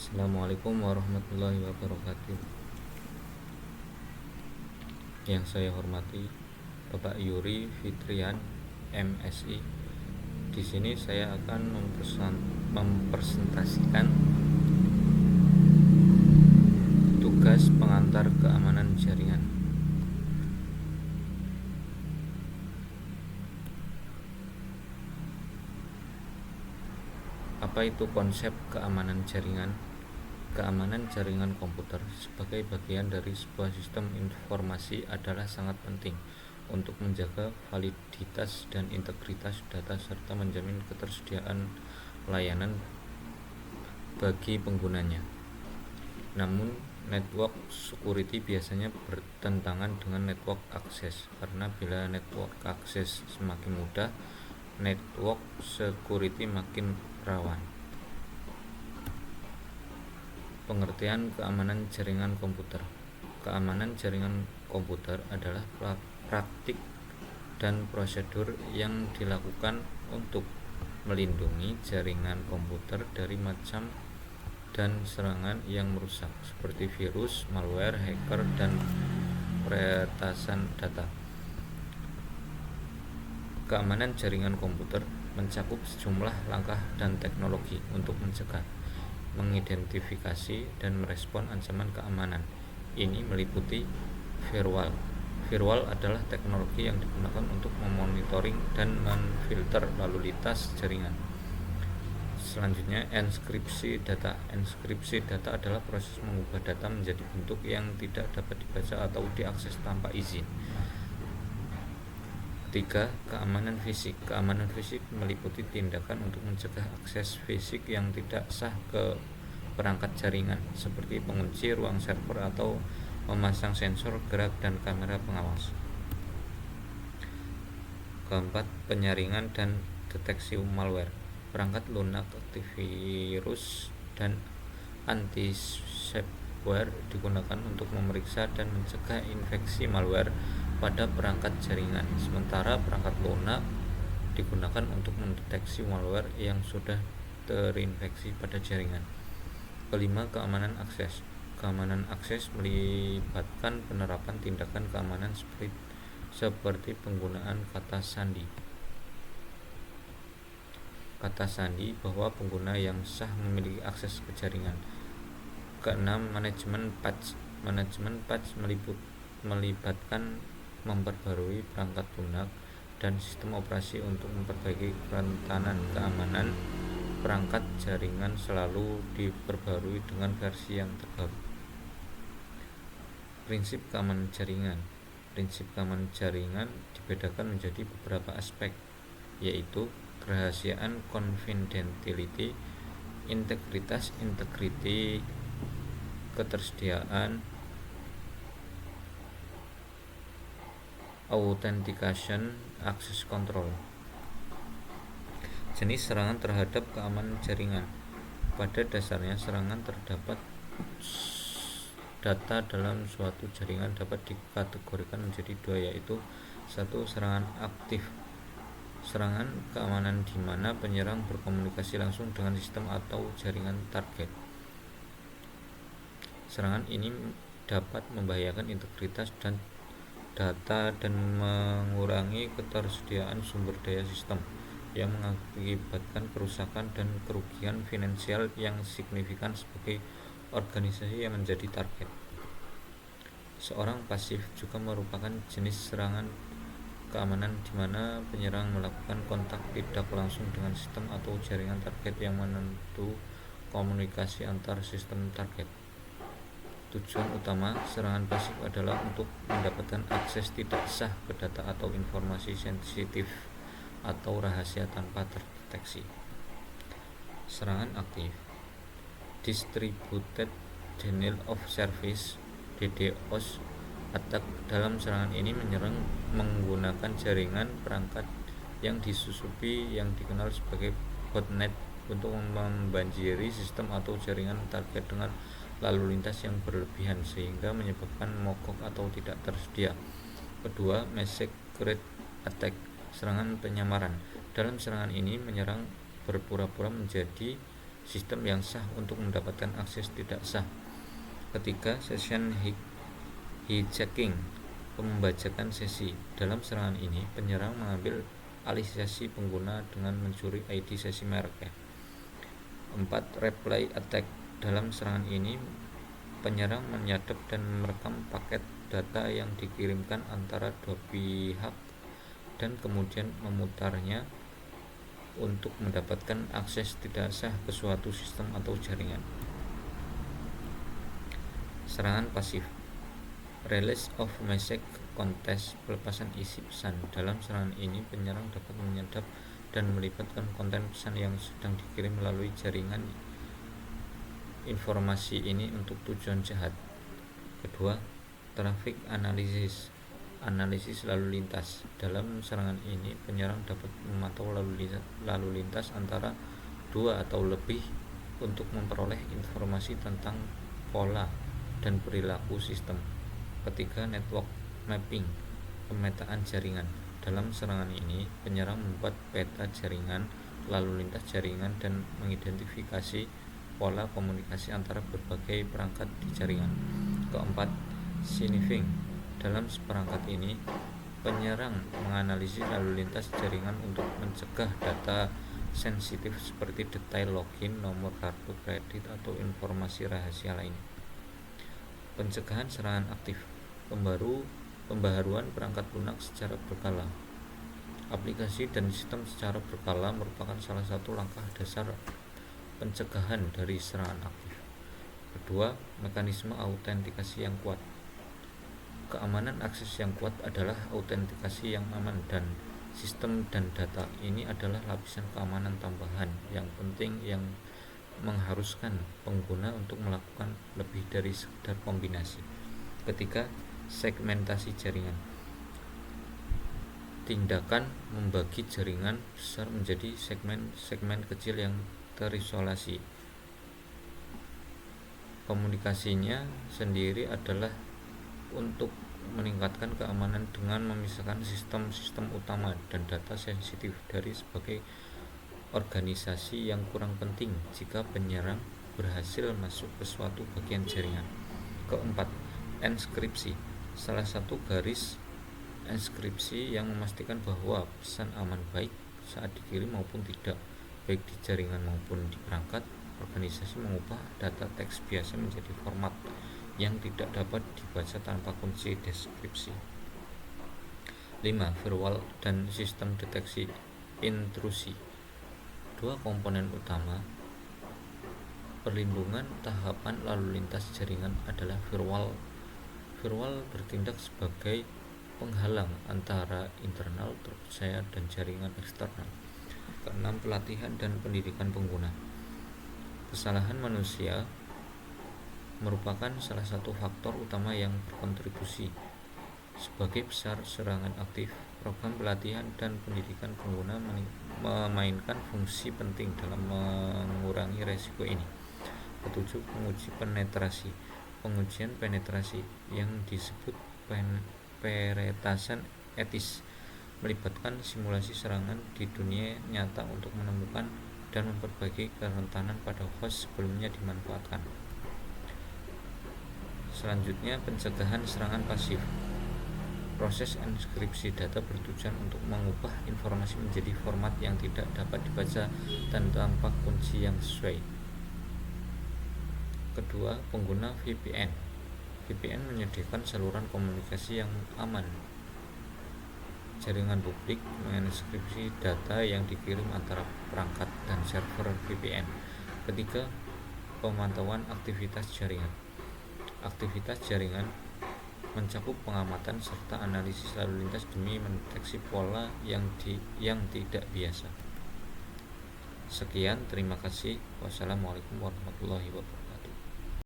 Assalamualaikum warahmatullahi wabarakatuh. Yang saya hormati Bapak Yuri Fitrian, MSI. Di sini saya akan mempresentasikan tugas pengantar keamanan jaringan. Apa itu konsep keamanan jaringan? Keamanan jaringan komputer sebagai bagian dari sebuah sistem informasi adalah sangat penting untuk menjaga validitas dan integritas data serta menjamin ketersediaan layanan bagi penggunanya. Namun, network security biasanya bertentangan dengan network access, karena bila network access semakin mudah, network security makin rawan. Pengertian keamanan jaringan komputer. Keamanan jaringan komputer adalah praktik dan prosedur yang dilakukan untuk melindungi jaringan komputer dari macam dan serangan yang merusak seperti virus, malware, hacker, dan peretasan data. Keamanan jaringan komputer mencakup sejumlah langkah dan teknologi untuk mencegah, mengidentifikasi, dan merespon ancaman keamanan. Ini meliputi firewall. Firewall adalah teknologi yang digunakan untuk memonitoring dan memfilter lalu lintas jaringan. Selanjutnya, enkripsi data. Enkripsi data adalah proses mengubah data menjadi bentuk yang tidak dapat dibaca atau diakses tanpa izin. 3. Keamanan fisik. Keamanan fisik meliputi tindakan untuk mencegah akses fisik yang tidak sah ke perangkat jaringan, seperti mengunci ruang server atau memasang sensor gerak dan kamera pengawas. Keempat, penyaringan dan deteksi malware. Perangkat lunak, antivirus, dan anti-spyware digunakan untuk memeriksa dan mencegah infeksi malware pada perangkat jaringan, sementara perangkat lunak digunakan untuk mendeteksi malware yang sudah terinfeksi pada jaringan. Kelima, keamanan akses. Keamanan akses melibatkan penerapan tindakan keamanan seperti penggunaan kata sandi. Kata sandi bahwa pengguna yang sah memiliki akses ke jaringan. Keenam, manajemen patch. Manajemen patch melibatkan memperbarui perangkat lunak dan sistem operasi untuk memperbaiki kerentanan keamanan. Perangkat jaringan selalu diperbarui dengan versi yang terbaru. Prinsip keamanan jaringan. Prinsip keamanan jaringan dibedakan menjadi beberapa aspek, yaitu kerahasiaan confidentiality, integritas integrity, ketersediaan, authentication, access control. Jenis serangan terhadap keamanan jaringan. Pada dasarnya, serangan terhadap data dalam suatu jaringan dapat dikategorikan menjadi dua, yaitu 1. Serangan aktif. Serangan keamanan di mana penyerang berkomunikasi langsung dengan sistem atau jaringan target. Serangan ini dapat membahayakan integritas dan data dan mengurangi ketersediaan sumber daya sistem, yang mengakibatkan kerusakan dan kerugian finansial yang signifikan sebagai organisasi yang menjadi target. Seorang pasif juga merupakan jenis serangan keamanan di mana penyerang melakukan kontak tidak langsung dengan sistem atau jaringan target yang menentu komunikasi antar sistem target. Tujuan utama serangan pasif adalah untuk mendapatkan akses tidak sah ke data atau informasi sensitif atau rahasia tanpa terdeteksi. Serangan aktif. Distributed Denial of Service (DDoS) attack. Dalam serangan ini menyerang menggunakan jaringan perangkat yang disusupi yang dikenal sebagai botnet untuk membanjiri sistem atau jaringan target dengan lalu lintas yang berlebihan sehingga menyebabkan mogok atau tidak tersedia. Kedua, massacre attack. Serangan penyamaran. Dalam serangan ini menyerang berpura-pura menjadi sistem yang sah untuk mendapatkan akses tidak sah. Ketiga, session hijacking, pembajakan sesi. Dalam serangan ini, penyerang mengambil alih sesi pengguna dengan mencuri ID sesi merek. 4. Replay attack. Dalam serangan ini, penyerang menyadap dan merekam paket data yang dikirimkan antara dua pihak dan kemudian memutarnya untuk mendapatkan akses tidak sah ke suatu sistem atau jaringan. Serangan pasif. Release of message contest, pelepasan isi pesan. Dalam serangan ini, penyerang dapat menyadap dan melibatkan konten pesan yang sedang dikirim melalui jaringan informasi ini untuk tujuan jahat. Kedua, traffic analysis, analisis lalu lintas. Dalam serangan ini, penyerang dapat memantau lalu lintas antara dua atau lebih untuk memperoleh informasi tentang pola dan perilaku sistem. Ketiga, network mapping, pemetaan jaringan. Dalam serangan ini, penyerang membuat peta jaringan, lalu lintas jaringan, dan mengidentifikasi pola komunikasi antara berbagai perangkat di jaringan. Keempat, sniffing. Dalam perangkat ini, penyerang menganalisis lalu lintas jaringan untuk mencegah data sensitif seperti detail login, nomor kartu kredit, atau informasi rahasia lain. Pencegahan serangan aktif. Pembaharuan perangkat lunak secara berkala. Aplikasi dan sistem secara berkala merupakan salah satu langkah dasar pencegahan dari serangan aktif. Kedua, mekanisme autentikasi yang kuat. Keamanan akses yang kuat adalah autentikasi yang aman, dan sistem dan data ini adalah lapisan keamanan tambahan yang penting yang mengharuskan pengguna untuk melakukan lebih dari sekedar kombinasi. Ketiga, segmentasi jaringan. Tindakan membagi jaringan besar menjadi segmen-segmen kecil yang terisolasi. Komunikasinya sendiri adalah untuk meningkatkan keamanan dengan memisahkan sistem-sistem utama dan data sensitif dari sebagai organisasi yang kurang penting jika penyerang berhasil masuk ke suatu bagian jaringan. Keempat, enskripsi. Salah satu garis enskripsi yang memastikan bahwa pesan aman baik saat dikirim maupun tidak, baik di jaringan maupun di perangkat. Organisasi mengubah data teks biasa menjadi format yang tidak dapat dibaca tanpa kunci deskripsi. 5. Firewall dan sistem deteksi intrusi. Dua komponen utama perlindungan tahapan lalu lintas jaringan adalah firewall. Firewall bertindak sebagai penghalang antara internal terpercaya dan jaringan eksternal. Keenam, pelatihan dan pendidikan pengguna. Kesalahan manusia merupakan salah satu faktor utama yang berkontribusi sebagai besar serangan aktif. Program pelatihan dan pendidikan pengguna memainkan fungsi penting dalam mengurangi resiko ini. Ketujuh, penguji penetrasi. Pengujian penetrasi yang disebut peretasan etis melibatkan simulasi serangan di dunia nyata untuk menemukan dan memperbaiki kerentanan pada host sebelumnya dimanfaatkan. Selanjutnya, pencegahan serangan pasif. Proses enskripsi data bertujuan untuk mengubah informasi menjadi format yang tidak dapat dibaca dan tanpa kunci yang sesuai. Kedua, pengguna VPN. VPN menyediakan saluran komunikasi yang aman. Jaringan publik menginskripsi data yang dikirim antara perangkat dan server VPN. Ketiga, pemantauan aktivitas jaringan. Aktivitas jaringan mencakup pengamatan serta analisis lalu lintas demi mendeteksi pola yang tidak biasa. Sekian, terima kasih. Wassalamualaikum warahmatullahi wabarakatuh.